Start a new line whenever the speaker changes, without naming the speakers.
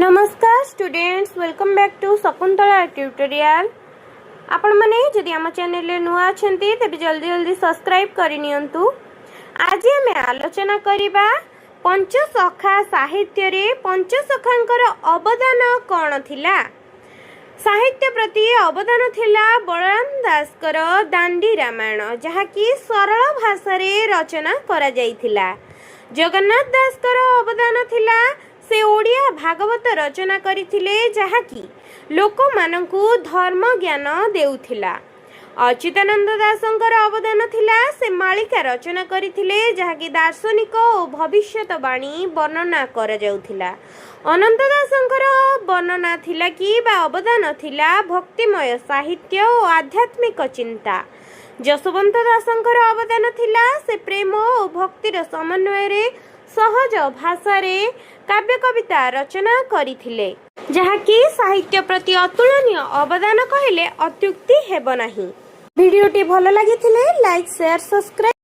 नमस्कार students, welcome back to Shakuntala tutorial. आपण माने जदि आम चैनल नुआ अछंती तबे जल्दी जल्दी सब्सक्राइब करि नियंतु। आज हम आलोचना करिबा पंचसखा साहित्य रे पंचसखांकर अवदान कोन थिला। साहित्य प्रति अवदान थिला बलराम दासकर दांडी रामायण, जहा कि सरल भाषा रे रचना करा जाइथिला। जगन्नाथ दासकर अवदान थिला से ओडिया भागवत रचना करथिले, जहा कि लोक मानकु धर्म ज्ञान देउथिला। अच्युतानंद दासंकर अवदान थिला से मालिका रचना करथिले, जहा कि दार्शनिक और भविष्यतवाणी वर्णना करा जाउथिला। अनंत दासंकर वर्णना थिला कि बा अवदान थिला भक्तिमय साहित्य और आध्यात्मिक चिंता। जसवंत दासंकर अवदान थिला से प्रेम और भक्तिर समन्वय रे सहज भाषा रे काव्य कविता रचना करिथिले, जहा कि साहित्य प्रति अतुलनीय अवदान कहले अत्युक्ति हेब नाही। वीडियोटी भल लागिथिले लाइक शेयर सब्सक्राइब